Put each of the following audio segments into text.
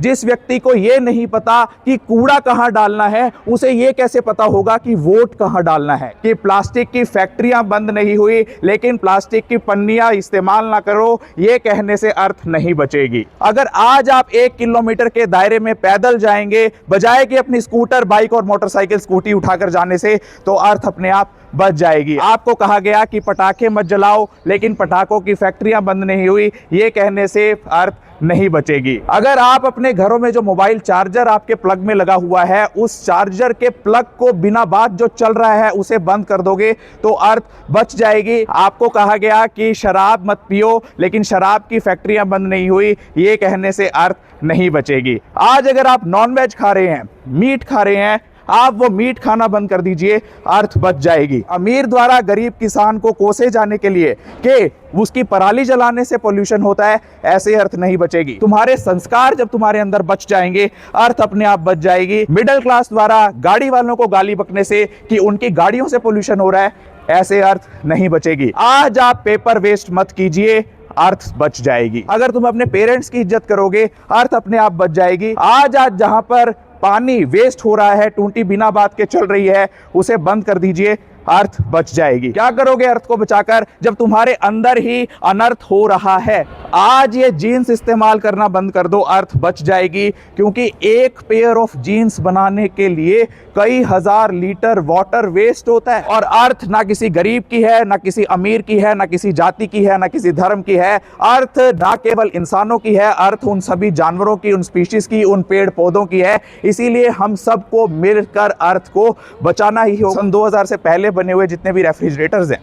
जिस व्यक्ति को ये नहीं पता कि कूड़ा कहाँ डालना है, उसे ये कैसे पता होगा कि वोट कहाँ डालना है। कि प्लास्टिक की फैक्ट्रियां बंद नहीं हुई लेकिन प्लास्टिक की पन्नियां इस्तेमाल ना करो, ये कहने से अर्थ नहीं बचेगी। अगर आज आप 1 किलोमीटर के दायरे में पैदल जाएंगे बजाय कि अपनी स्कूटर, बाइक और मोटरसाइकिल, स्कूटी उठाकर जाने से, तो अर्थ अपने आप बच जाएगी। आपको कहा गया कि पटाखे मत जलाओ लेकिन पटाखों की फैक्ट्रियां बंद नहीं हुई, ये कहने से अर्थ नहीं बचेगी। अगर आप अपने घरों में जो मोबाइल चार्जर आपके प्लग में लगा हुआ है, उस चार्जर के प्लग को बिना बात जो चल रहा है उसे बंद कर दोगे तो अर्थ बच जाएगी। आपको कहा गया कि शराब मत पियो लेकिन शराब की फैक्ट्रियां बंद नहीं हुई, ये कहने से अर्थ नहीं बचेगी। आज अगर आप नॉनवेज खा रहे हैं, मीट खा रहे हैं, आप वो मीट खाना बंद कर दीजिए, अर्थ बच जाएगी। अमीर द्वारा गरीब किसान को कोसे जाने के लिए कि उसकी पराली जलाने से पोल्यूशन होता है, ऐसे अर्थ नहीं बचेगी। तुम्हारे संस्कार जब तुम्हारे अंदर बच जाएंगे, अर्थ अपने आप बच जाएगी। मिडिल क्लास द्वारा गाड़ी वालों को गाली बकने से कि उनकी गाड़ियों से पोल्यूशन हो रहा है, ऐसे अर्थ नहीं बचेगी। आज आप पेपर वेस्ट मत कीजिए, अर्थ बच जाएगी। अगर तुम अपने पेरेंट्स की इज्जत करोगे, अर्थ अपने आप बच जाएगी। आज जहां पर पानी वेस्ट हो रहा है, टूटी बिना बात के चल रही है, उसे बंद कर दीजिए, अर्थ बच जाएगी। क्या करोगे अर्थ को बचाकर, जब तुम्हारे अंदर ही अनर्थ हो रहा है? आज ये जीन्स इस्तेमाल करना बंद कर दो, अर्थ बच जाएगी। क्योंकि एक पेयर ऑफ जीन्स बनाने के लिए कई हजार लीटर वाटर वेस्ट होता है। और अर्थ ना किसी गरीब की है, ना किसी अमीर की है, ना किसी जाति की है, ना किसी धर्म की है। अर्थ ना केवल इंसानों की है, अर्थ उन सभी जानवरों की, उन स्पीशीज की, उन पेड़ पौधों की है। इसीलिए हम सबको मिलकर अर्थ को बचाना ही होगा। सन 2000 से पहले बने हुए जितने भी रेफ्रिजरेटर्स हैं,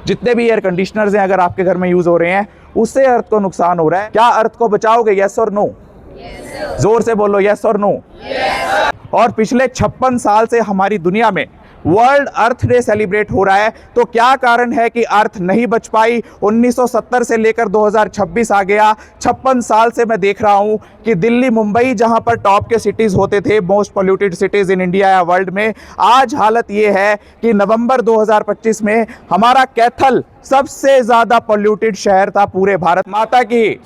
जितने भी एयर कंडीशनर्स हैं, अगर आपके घर में यूज हो रहे हैं, उससे अर्थ को नुकसान हो रहा है। क्या अर्थ को बचाओगे? यस और नो? जोर से बोलो, यस और नो? और पिछले 56 साल से हमारी दुनिया में वर्ल्ड अर्थ डे सेलिब्रेट हो रहा है, तो क्या कारण है कि अर्थ नहीं बच पाई? 1970 से लेकर 2026 आ गया, 56 साल से मैं देख रहा हूं कि दिल्ली, मुंबई, जहां पर टॉप के सिटीज होते थे, most polluted cities in India या वर्ल्ड में, आज हालत यह है कि नवंबर 2025 में हमारा कैथल सबसे ज्यादा पोल्यूटेड शहर था पूरे भारत माता की।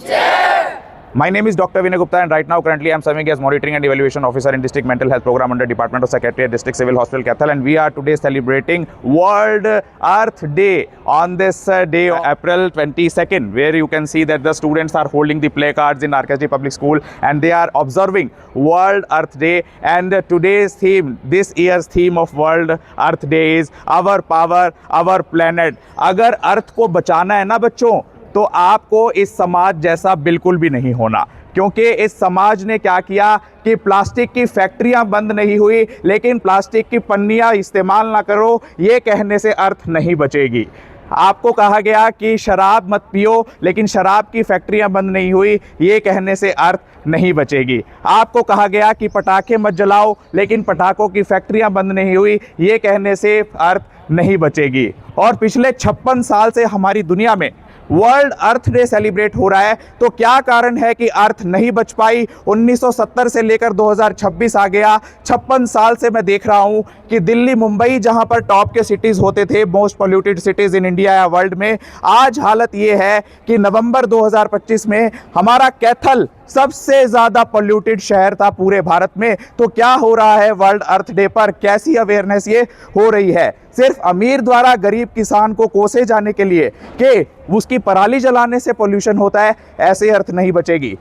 My name is Dr. Vinay Gupta and right now currently I am serving as Monitoring and Evaluation Officer in District Mental Health Program under Department of Secretariat, District Civil Hospital, Kathal, and we are today celebrating World Earth Day on this day, April 22nd, where you can see that the students are holding the placards in RKSD Public School and they are observing World Earth Day. And today's theme, this year's theme of World Earth Day is Our Power, Our Planet. अगर अर्थ को बचाना है ना बच्चों, तो आपको इस समाज जैसा बिल्कुल भी नहीं होना। क्योंकि इस समाज ने क्या किया कि प्लास्टिक की फैक्ट्रियां बंद नहीं हुई लेकिन प्लास्टिक की पन्नियां इस्तेमाल ना करो, ये कहने से अर्थ नहीं बचेगी। आपको कहा गया कि शराब मत पियो लेकिन शराब की फैक्ट्रियां बंद नहीं हुई, ये कहने से अर्थ नहीं बचेगी। आपको कहा गया कि पटाखे मत जलाओ लेकिन पटाखों की फैक्ट्रियां बंद नहीं हुई, ये कहने से अर्थ नहीं बचेगी। और पिछले 56 साल से हमारी दुनिया में वर्ल्ड अर्थ डे सेलिब्रेट हो रहा है, तो क्या कारण है कि अर्थ नहीं बच पाई? 1970 से लेकर 2026 आ गया, 56 साल से मैं देख रहा हूं कि दिल्ली, मुंबई, जहां पर टॉप के सिटीज होते थे, most polluted cities in India या वर्ल्ड में, आज हालत यह है कि नवंबर 2025 में हमारा कैथल सबसे ज्यादा पोल्यूटेड शहर था पूरे भारत में। तो क्या हो रहा है वर्ल्ड अर्थ डे पर? कैसी अवेयरनेस ये हो रही है? सिर्फ अमीर द्वारा गरीब किसान को कोसे जाने के लिए कि उसकी पराली जलाने से पोल्यूशन होता है, ऐसे अर्थ नहीं बचेगी।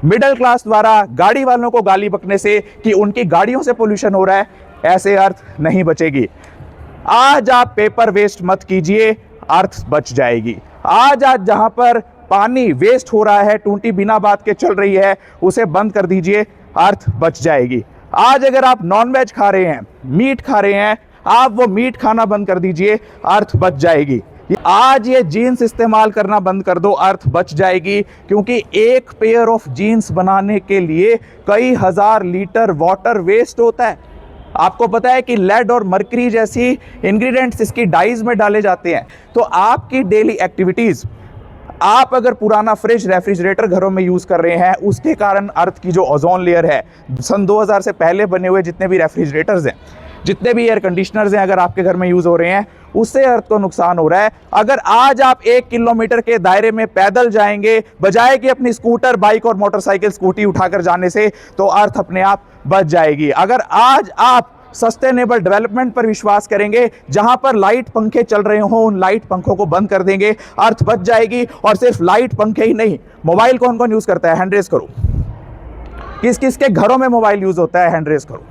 मिडिल क्लास द्वारा गाड़ी वालों को गाली बकने से कि उनकी गाड़ियों से पोल्यूशन हो रहा है, ऐसे अर्थ नहीं बचेगी। आज आप पेपर वेस्ट मत कीजिए, अर्थ बच जाएगी। आज जहां पर पानी वेस्ट हो रहा है, टूटी बिना बात के चल रही है, उसे बंद कर दीजिए, अर्थ बच जाएगी। आज अगर आप नॉनवेज खा रहे हैं, मीट खा रहे हैं, आप वो मीट खाना बंद कर दीजिए, अर्थ बच जाएगी। आज ये जीन्स इस्तेमाल करना बंद कर दो, अर्थ बच जाएगी। क्योंकि एक पेयर ऑफ जीन्स बनाने के लिए कई हजार लीटर वाटर वेस्ट होता है। आपको पता है कि लेड और मर्करी जैसी इंग्रेडिएंट्स इसकी डाइज में डाले जाते हैं। तो आपकी डेली एक्टिविटीज, आप अगर पुराना फ्रिज, रेफ्रिजरेटर घरों में यूज कर रहे हैं, उसके कारण अर्थ की जो ओजोन लेयर है, सन 2000 से पहले बने हुए जितने भी रेफ्रिजरेटर्स हैं, जितने भी एयर कंडीशनर्स हैं अगर आपके घर में यूज़ हो रहे हैं उससे अर्थ को नुकसान हो रहा है। अगर आज आप 1 किलोमीटर के दायरे में पैदल जाएंगे बजाय कि अपनी स्कूटर, बाइक और मोटरसाइकिल, स्कूटी उठाकर जाने से, तो अर्थ अपने आप बच जाएगी। अगर आज आप सस्टेनेबल डेवलपमेंट पर विश्वास करेंगे, जहां पर लाइट पंखे चल रहे हों उन लाइट पंखों को बंद कर देंगे, अर्थ बच जाएगी। और सिर्फ लाइट पंखे ही नहीं, मोबाइल कौन कौन यूज करता है? हैंड रेस करो। किस किस के घरों में मोबाइल यूज होता है? हैंड रेस करो।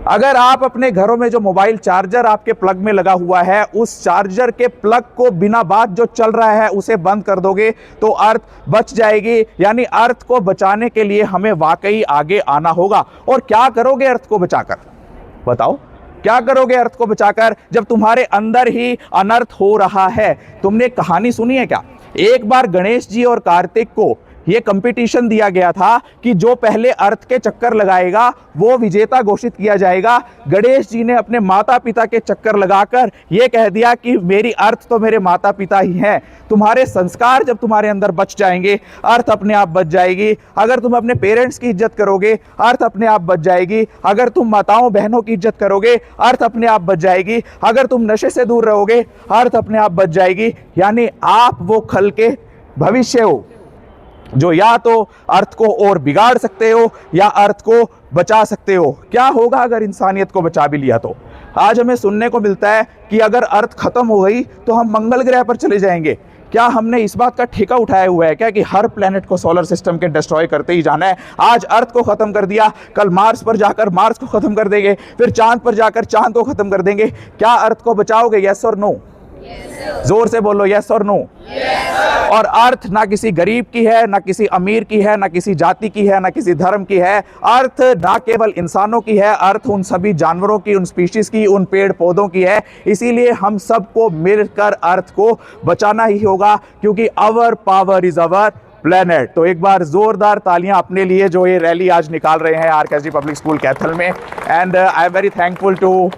अगर आप अपने घरों में जो मोबाइल चार्जर आपके प्लग में लगा हुआ है उस चार्जर के प्लग को बिना बात जो चल रहा है उसे बंद कर दोगे तो अर्थ बच जाएगी। यानी अर्थ को बचाने के लिए हमें वाकई आगे आना होगा। और क्या करोगे अर्थ को बचाकर? बताओ क्या करोगे अर्थ को बचाकर, जब तुम्हारे अंदर ही अनर्थ हो रहा है? तुमने कहानी सुनी है क्या? एक बार गणेश जी और कार्तिक को ये कंपटीशन दिया गया था कि जो पहले अर्थ के चक्कर लगाएगा वो विजेता घोषित किया जाएगा। गणेश जी ने अपने माता पिता के चक्कर लगाकर ये कह दिया कि मेरी अर्थ तो मेरे माता पिता ही हैं। तुम्हारे संस्कार जब तुम्हारे अंदर बच जाएंगे अर्थ अपने आप बच जाएगी। अगर तुम अपने पेरेंट्स की इज्जत करोगे अर्थ अपने आप बच जाएगी। अगर तुम माताओं बहनों की इज्जत करोगे अर्थ अपने आप बच जाएगी। अगर तुम नशे से दूर रहोगे अर्थ अपने आप बच जाएगी। यानी आप वो कल के भविष्य हो जो या तो अर्थ को और बिगाड़ सकते हो या अर्थ को बचा सकते हो। क्या होगा अगर इंसानियत को बचा भी लिया तो? आज हमें सुनने को मिलता है कि अगर अर्थ खत्म हो गई तो हम मंगल ग्रह पर चले जाएंगे। क्या हमने इस बात का ठेका उठाया हुआ है क्या कि हर प्लेनेट को सोलर सिस्टम के डिस्ट्रॉय करते ही जाना है? आज अर्थ को खत्म कर दिया, कल मार्स पर जाकर मार्स को खत्म कर देंगे, फिर चांद पर जाकर चांद को खत्म कर देंगे। क्या अर्थ को बचाओगे? यस और नो? जोर से बोलो, यस और नो? और अर्थ ना किसी गरीब की है, ना किसी अमीर की है, ना किसी जाति की है, ना किसी धर्म की है। अर्थ ना केवल इंसानों की है, अर्थ उन सभी जानवरों की, उन स्पीशीज की, उन पेड़ पौधों की है। इसीलिए हम सबको मिलकर अर्थ को बचाना ही होगा क्योंकि our power is our planet. तो एक बार जोरदार तालियां अपने लिए जो ये रैली आज निकाल रहे हैं आरकेएसडी पब्लिक स्कूल कैथल में। And I am very thankful to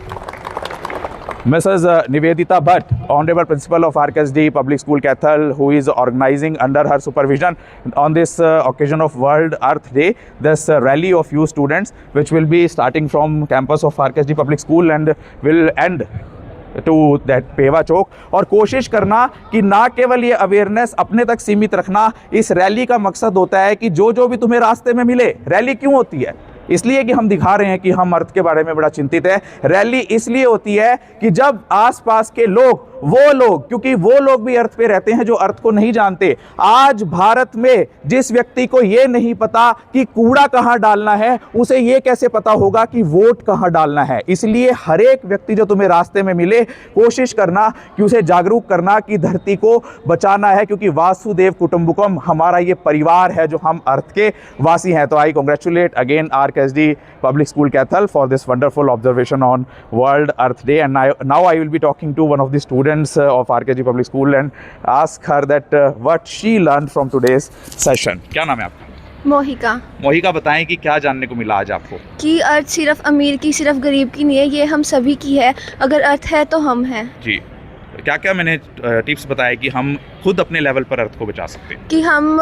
Mrs. Nivedita Bhatt, Honorable Principal of RKSD Public School Kaithal, who is organizing under her supervision on this occasion of World Earth Day, this rally of youth students which will be starting from campus of RKSD Public School and will end to that Pewa चौक। और कोशिश करना कि ना केवल ये awareness अपने तक सीमित रखना। इस रैली का मकसद होता है कि जो भी तुम्हें रास्ते में मिले, रैली क्यों होती है? इसलिए कि हम दिखा रहे हैं कि हम अर्थ के बारे में बड़ा चिंतित है। रैली इसलिए होती है कि जब आसपास के लोग, वो लोग, क्योंकि वो लोग भी अर्थ पे रहते हैं जो अर्थ को नहीं जानते। आज भारत में जिस व्यक्ति को ये नहीं पता कि कूड़ा कहाँ डालना है, उसे ये कैसे पता होगा कि वोट कहाँ डालना है? इसलिए हर एक व्यक्ति जो तुम्हें रास्ते में मिले, कोशिश करना कि उसे जागरूक करना कि धरती को बचाना है, क्योंकि वासुदेव कुटुंबकम, हमारा ये परिवार है जो हम अर्थ के वासी हैं। तो I congratulate again RKSD Public School Kaithal for this wonderful observation on World Earth Day. And now I will be talking to one of the students of RKSD Public School and ask her that what she learned from today's session. क्या नाम है आपका? मोहिका। मोहिका, बताएं कि क्या जानने को मिला आज आपको? कि अर्थ सिर्फ अमीर की, सिर्फ गरीब की नहीं है, ये हम सभी की है। अगर अर्थ है तो हम हैं। जी, क्या क्या मैंने टिप्स बताए कि हम खुद अपने लेवल पर अर्थ को बचा सकते हैं? कि हम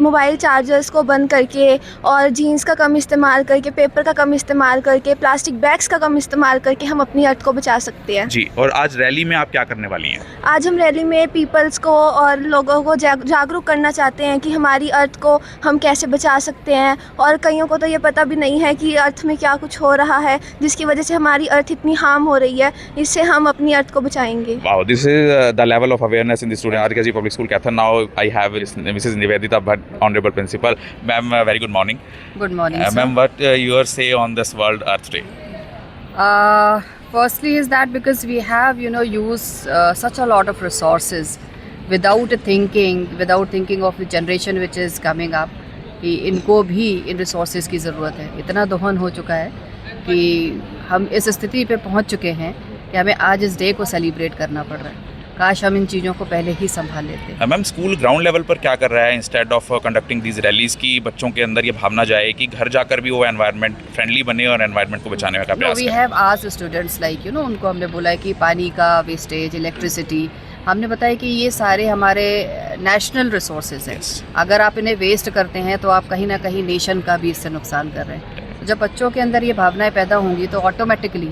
मोबाइल चार्जर्स को बंद करके और जीन्स का कम इस्तेमाल करके, पेपर का कम इस्तेमाल करके, प्लास्टिक बैग्स का कम इस्तेमाल करके हम अपनी अर्थ को बचा सकते हैं। जी, और आज रैली में आप क्या करने वाली हैं? आज हम रैली में पीपल्स को और लोगों को जागरूक करना चाहते हैं कि हमारी अर्थ को हम कैसे बचा सकते हैं। और कईयों को तो ये पता भी नहीं है कि अर्थ में क्या कुछ हो रहा है जिसकी वजह से हमारी अर्थ इतनी हार्म हो रही है। इससे हम अपनी अर्थ को बचाएंगे। Wow, this is the level of awareness in the student RKSD Public School Kaithal. Now I have Mrs. Nivedita Bhatt, Honorable Principal. Ma'am, very good morning. Good morning, sir. Ma'am, what your say on this World Earth Day? Firstly is that because we have, used such a lot of resources without thinking of the generation which is coming up, कि इनको भी इन resources की ज़रूरत है। इतना दोहन हो चुका है कि हम इस स्थिति पे पहुंच चुके हैं कि हमें आज इस डे को सेलिब्रेट करना पड़ रहा है। काश हम इन चीज़ों को पहले ही संभाल लेते। मैम, स्कूल ग्राउंड लेवल पर क्या कर रहा है instead of conducting these rallies की बच्चों के अंदर ये भावना जाए कि घर जाकर भी वो एनवायरनमेंट फ्रेंडली बने और एनवायरनमेंट को बचाने का प्रयास we have asked students like उनको हमने बोला है कि पानी का वेस्टेज, इलेक्ट्रिसिटी, हमने बताया कि ये सारे हमारे नेशनल रिसोर्सेज हैं। अगर आप इन्हें वेस्ट करते हैं तो आप कहीं ना कहीं नेशन का भी इससे नुकसान कर रहे हैं। जब बच्चों के अंदर ये भावनाएं पैदा होंगी तो ऑटोमेटिकली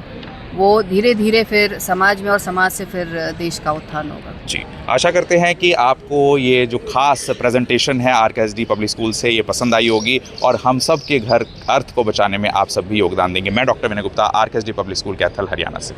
वो धीरे धीरे फिर समाज में और समाज से फिर देश का उत्थान होगा। जी, आशा करते हैं कि आपको ये जो खास प्रेजेंटेशन है RKSD पब्लिक स्कूल से ये पसंद आई होगी और हम सब के घर अर्थ को बचाने में आप सब भी योगदान देंगे। मैं doctor Vinay Gupta, RKSD public school Kaithal, Haryana से।